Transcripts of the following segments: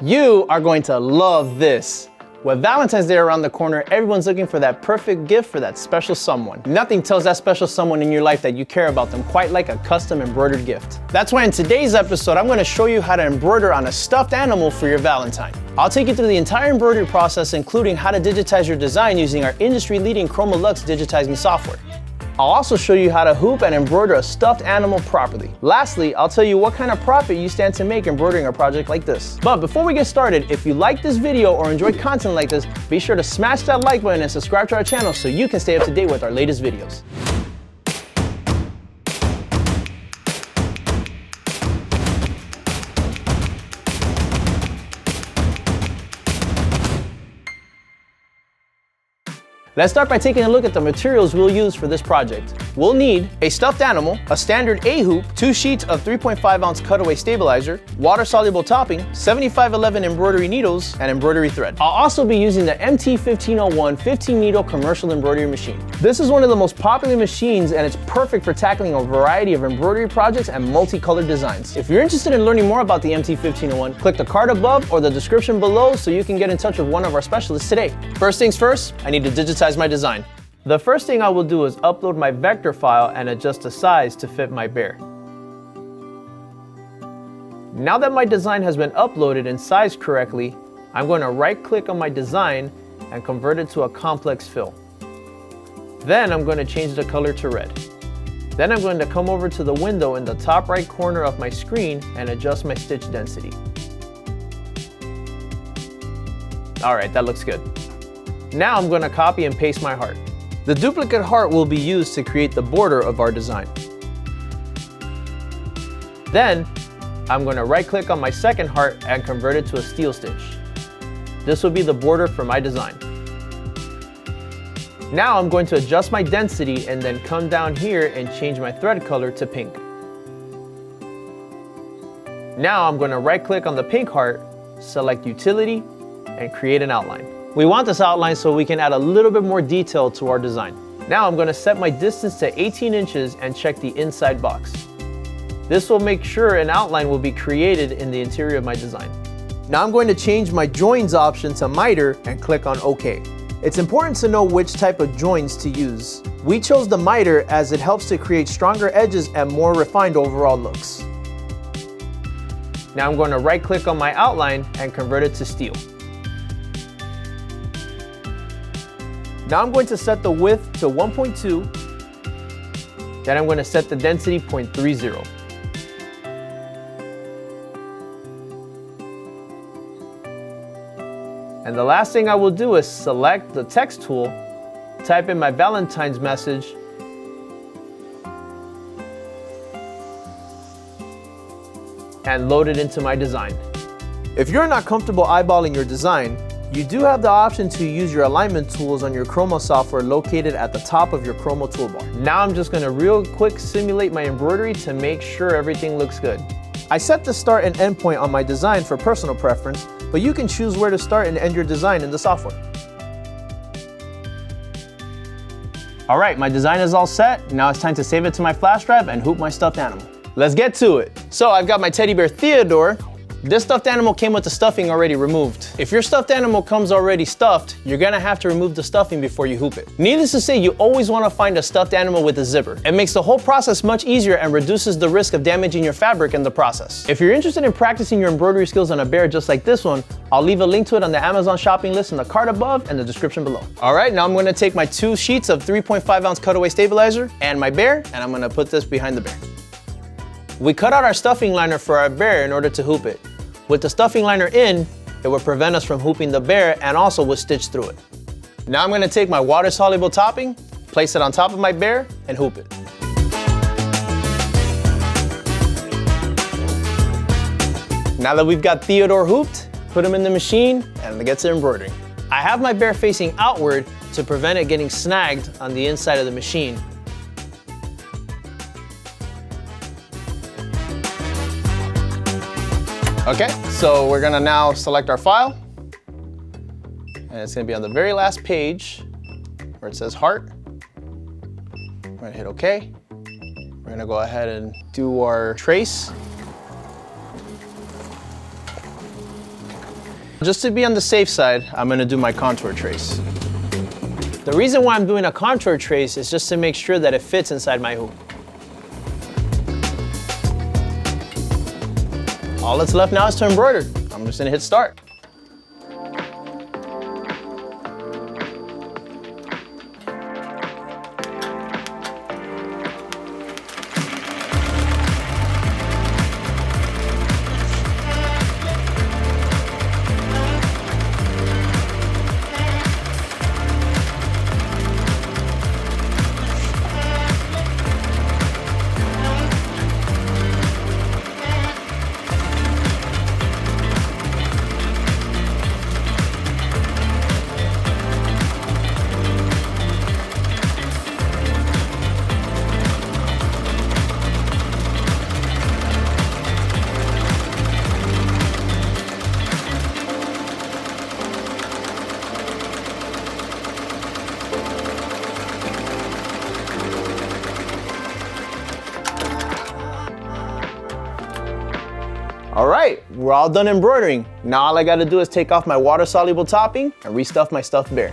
You are going to love this. With Valentine's Day around the corner, everyone's looking for that perfect gift for that special someone. Nothing tells that special someone in your life that you care about them quite like a custom embroidered gift. That's why in today's episode, I'm going to show you how to embroider on a stuffed animal for your Valentine. I'll take you through the entire embroidery process, including how to digitize your design using our industry-leading Chroma Luxe digitizing software. I'll also show you how to hoop and embroider a stuffed animal properly. Lastly, I'll tell you what kind of profit you stand to make embroidering a project like this. But before we get started, if you like this video or enjoy content like this, be sure to smash that like button and subscribe to our channel so you can stay up to date with our latest videos. Let's start by taking a look at the materials we'll use for this project. We'll need a stuffed animal, a standard A-hoop, 2 sheets of 3.5 ounce cutaway stabilizer, water-soluble topping, 7511 embroidery needles, and embroidery thread. I'll also be using the MT1501 15 needle commercial embroidery machine. This is one of the most popular machines and it's perfect for tackling a variety of embroidery projects and multicolored designs. If you're interested in learning more about the MT1501, click the card above or the description below so you can get in touch with one of our specialists today. First things first, I need to digitize my design. The first thing I will do is upload my vector file and adjust the size to fit my bear. Now that my design has been uploaded and sized correctly, I'm going to right click on my design and convert it to a complex fill. Then I'm going to change the color to red. Then I'm going to come over to the window in the top right corner of my screen and adjust my stitch density. Alright, that looks good. Now I'm going to copy and paste my heart. The duplicate heart will be used to create the border of our design. Then, I'm going to right click on my second heart and convert it to a steel stitch. This will be the border for my design. Now I'm going to adjust my density and then come down here and change my thread color to pink. Now I'm going to right click on the pink heart, select utility, and create an outline. We want this outline so we can add a little bit more detail to our design. Now I'm going to set my distance to 18 inches and check the inside box. This will make sure an outline will be created in the interior of my design. Now I'm going to change my joins option to miter and click on OK. It's important to know which type of joins to use. We chose the miter as it helps to create stronger edges and more refined overall looks. Now I'm going to right click on my outline and convert it to steel. Now I'm going to set the width to 1.2, then I'm going to set the density 0.30. And the last thing I will do is select the text tool, type in my Valentine's message, and load it into my design. If you're not comfortable eyeballing your design, you do have the option to use your alignment tools on your Chroma software located at the top of your Chroma toolbar. Now I'm just going to real quick simulate my embroidery to make sure everything looks good. I set the start and end point on my design for personal preference, but you can choose where to start and end your design in the software. Alright, my design is all set. Now it's time to save it to my flash drive and hoop my stuffed animal. Let's get to it. So I've got my teddy bear Theodore. This stuffed animal came with the stuffing already removed. If your stuffed animal comes already stuffed, you're gonna have to remove the stuffing before you hoop it. Needless to say, you always wanna find a stuffed animal with a zipper. It makes the whole process much easier and reduces the risk of damaging your fabric in the process. If you're interested in practicing your embroidery skills on a bear just like this one, I'll leave a link to it on the Amazon shopping list in the card above and the description below. Alright, now I'm gonna take my 2 sheets of 3.5 ounce cutaway stabilizer and my bear, and I'm gonna put this behind the bear. We cut out our stuffing liner for our bear in order to hoop it. With the stuffing liner in, it will prevent us from hooping the bear and also will stitch through it. Now I'm going to take my water-soluble topping, place it on top of my bear, and hoop it. Now that we've got Theodore hooped, put him in the machine and get to embroidering. I have my bear facing outward to prevent it getting snagged on the inside of the machine. Okay, so we're gonna now select our file, and it's gonna be on the very last page where it says heart. We're gonna hit OK. We're gonna go ahead and do our trace. Just to be on the safe side, I'm gonna do my contour trace. The reason why I'm doing a contour trace is just to make sure that it fits inside my hoop. All that's left now is to embroider. I'm just gonna hit start. All right, we're all done embroidering. Now all I gotta do is take off my water-soluble topping and restuff my stuffed bear.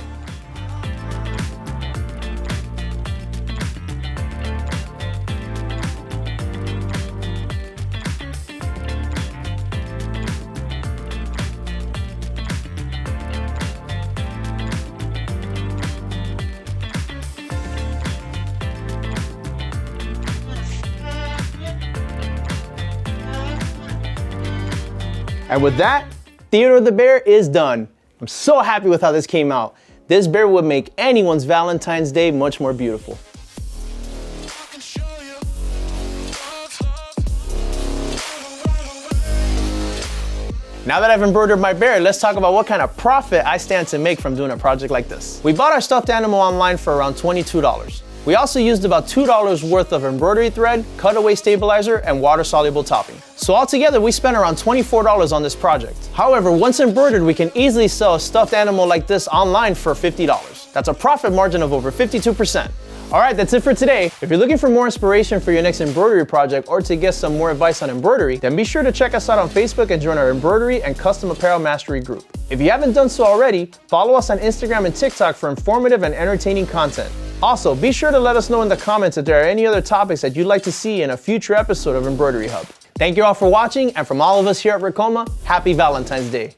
And with that, Theodore the Bear is done. I'm so happy with how this came out. This bear would make anyone's Valentine's Day much more beautiful. Now that I've embroidered my bear, let's talk about what kind of profit I stand to make from doing a project like this. We bought our stuffed animal online for around $22. We also used about $2 worth of embroidery thread, cutaway stabilizer, and water-soluble topping. So altogether, we spent around $24 on this project. However, once embroidered, we can easily sell a stuffed animal like this online for $50. That's a profit margin of over 52%. All right, that's it for today. If you're looking for more inspiration for your next embroidery project or to get some more advice on embroidery, then be sure to check us out on Facebook and join our embroidery and custom apparel mastery group. If you haven't done so already, follow us on Instagram and TikTok for informative and entertaining content. Also, be sure to let us know in the comments if there are any other topics that you'd like to see in a future episode of Embroidery Hub. Thank you all for watching, and from all of us here at Ricoma, happy Valentine's Day.